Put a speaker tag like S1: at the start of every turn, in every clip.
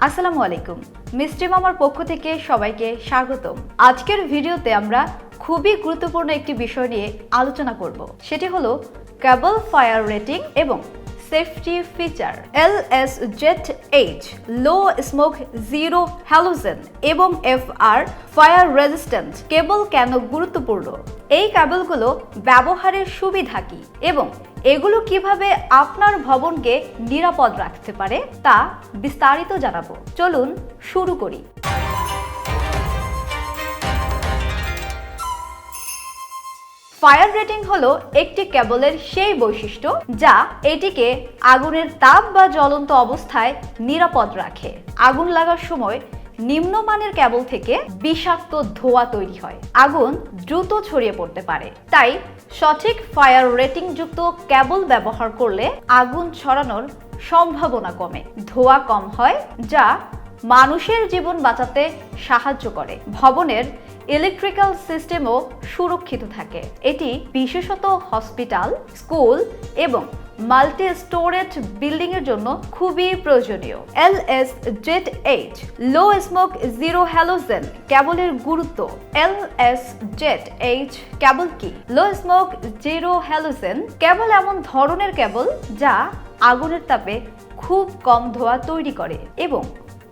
S1: আসসালামু আলাইকুম। মিস্ট্রি মামার পক্ষ থেকে সবাইকে স্বাগতম। আজকের ভিডিওতে আমরা খুবই গুরুত্বপূর্ণ একটি বিষয় নিয়ে আলোচনা করব। সেটি হলো কেবল ফায়ার রেটিং এবং safety feature. Lszh low smoke zero halogen এবং FR ফায়ার রেজিস্ট্যান্ট কেবল কেন গুরুত্বপূর্ণ, এই কেবলগুলো ব্যবহারের সুবিধা কি এবং এগুলো কিভাবে আপনার ভবনকে নিরাপদ রাখতে পারে তা বিস্তারিত জানাবো। চলুন শুরু করি। ফায়ার রেটিং হলো একটি কেবলের সেই বৈশিষ্ট্য যা এটিকে আগুনের তাপ বা জ্বলন্ত অবস্থায় নিরাপদ রাখে। আগুন লাগার সময় নিম্নমানের কেবল থেকে বিষাক্ত ধোঁয়া তৈরি হয়, আগুন দ্রুত ছড়িয়ে পড়তে পারে। তাই সঠিক ফায়ার রেটিং যুক্ত কেবল ব্যবহার করলে আগুন ছড়ানোর সম্ভাবনা কমে, ধোঁয়া কম হয়, যা মানুষের জীবন বাঁচাতে সাহায্য করে। ভবনের ইলেকট্রিক্যাল সিস্টেমও সুরক্ষিত থাকে। এটি বিশেষত হসপিটাল, স্কুল এবং মাল্টি স্টোরেজ বিল্ডিং এর জন্য খুবই প্রয়োজনীয়। Lszh low smoke zero halogen কেবলের গুরুত্ব। Lszh কেবল কি? লো স্মোক জিরো হ্যালোজেন কেবল এমন ধরনের কেবল যা আগুনের তাপে খুব কম ধোঁয়া তৈরি করে এবং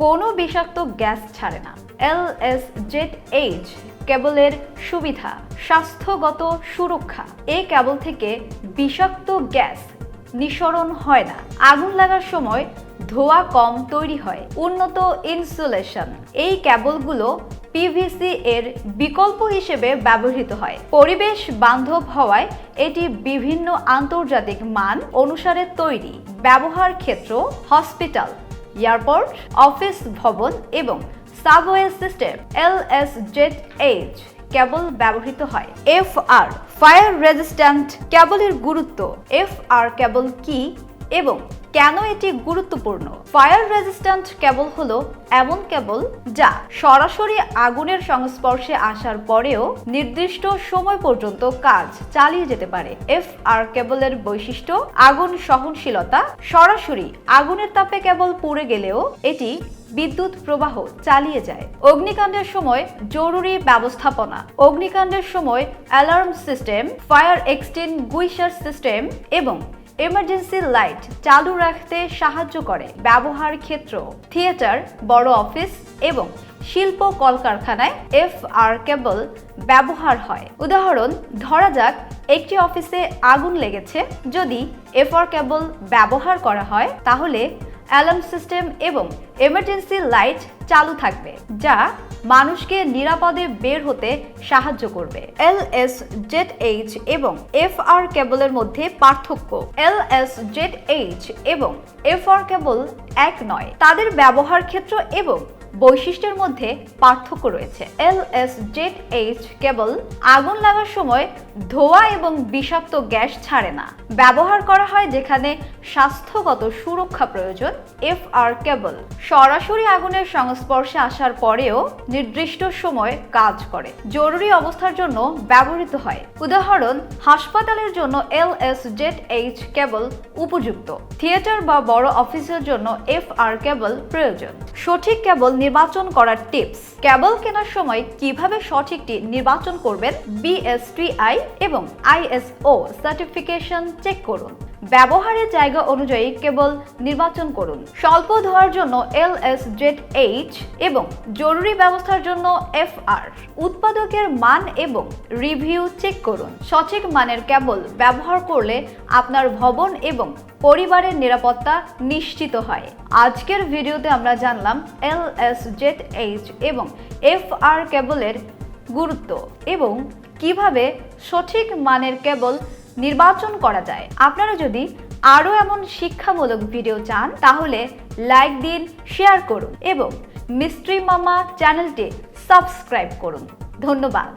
S1: কোনো বিষাক্ত গ্যাস ছাড়ে না। Lszh কেবলের সুবিধা: স্বাস্থ্যগত সুরক্ষা। এই কেবল থেকে বিষাক্ত গ্যাস নিঃসরণ হয় না, আগুন লাগার সময় ধোঁয়া কম তৈরি হয়। উন্নত ইনসুলেশন। এই কেবলগুলো পিভিসি এর বিকল্প হিসেবে ব্যবহৃত হয়। পরিবেশ বান্ধব হওয়ায় এটি বিভিন্ন আন্তর্জাতিক মান অনুসারে তৈরি। ব্যবহার ক্ষেত্র: হসপিটাল, এয়ারপোর্ট, অফিস ভবন এবং সাবওয়ে সিস্টেম। Lszh কেবল ব্যবহৃত হয়। FR ফায়ার রেজিস্ট্যান্ট কেবলের গুরুত্ব। FR কেবল কি এবং কেন এটি গুরুত্বপূর্ণ? ফায়ার রেজিস্ট্যান্ট কেবল হলো এমন কেবল যা সরাসরি আগুনের সংস্পর্শে আসার পরেও নির্দিষ্ট সময় পর্যন্ত কাজ চালিয়ে যেতে পারে। FR কেবলের বৈশিষ্ট্য: আগুন সহনশীলতা। সরাসরি আগুনের তাপে কেবল পুড়ে গেলেও এটি বিদ্যুৎ প্রবাহ চালিয়ে যায়। অগ্নিকাণ্ডের সময় জরুরি ব্যবস্থাপনা। অগ্নিকাণ্ডের সময় alarm system, fire extinguisher system এবং এমার্জেন্সি লাইট চালু রাখতে সাহায্য করে। ব্যবহার ক্ষেত্র: থিয়েটার, বড় অফিস এবং শিল্প কলকারখানায় FR কেবল ব্যবহার হয়। উদাহরণ: ধরা যাক একটি অফিসে আগুন লেগেছে। যদি FR কেবল ব্যবহার করা হয় তাহলে অ্যালার্ম সিস্টেম এবং এমার্জেন্সি লাইট চালু থাকবে, যা মানুষকে নিরাপদে বের হতে সাহায্য করবে। Lszh এবং FR কেবলের মধ্যে পার্থক্য: Lszh এবং FR কেবল এক নয়, তাদের ব্যবহার ক্ষেত্র এবং বৈশিষ্ট্যের মধ্যে পার্থক্য রয়েছে। Lszh কেবল আগুন লাগার সময় ধোঁয়া এবং বিষাক্ত গ্যাস ছাড়ে না, ব্যবহার করা হয় যেখানে স্বাস্থ্যগত সুরক্ষা প্রয়োজন। FR কেবল সরাসরি আগুনের সংস্পর্শে আসার পরেও নির্দিষ্ট সময় কাজ করে, জরুরি অবস্থার জন্য ব্যবহৃত হয়। উদাহরণ: হাসপাতালের জন্য Lszh কেবল উপযুক্ত, থিয়েটার বা বড় অফিসের জন্য FR কেবল প্রয়োজন। সঠিক কেবল নির্বাচন করার টিপস। কেবল কেনার সময় কিভাবে সঠিকটি নির্বাচন করবেন? BSTI এবং ISO সার্টিফিকেশন চেক করুন। ব্যবহারের জায়গা অনুযায়ী কেবল নির্বাচন করুন। স্বল্প ধোঁয়ার জন্য Lszh এবং জরুরি ব্যবস্থার জন্য FR। উৎপাদকের মান এবং রিভিউ চেক করুন। সঠিক মানের কেবল ব্যবহার করলে আপনার ভবন এবং পরিবারের নিরাপত্তা নিশ্চিত হয়। আজকের ভিডিওতে আমরা জানলাম Lszh এবং FR কেবলের গুরুত্ব এবং কিভাবে সঠিক মানের কেবল নির্বাচন করা যায়। আপনারা যদি আরও এমন শিক্ষামূলক ভিডিও চান তাহলে লাইক দিন, শেয়ার করুন এবং মিস্ট্রি মামা চ্যানেলটি সাবস্ক্রাইব করুন। ধন্যবাদ।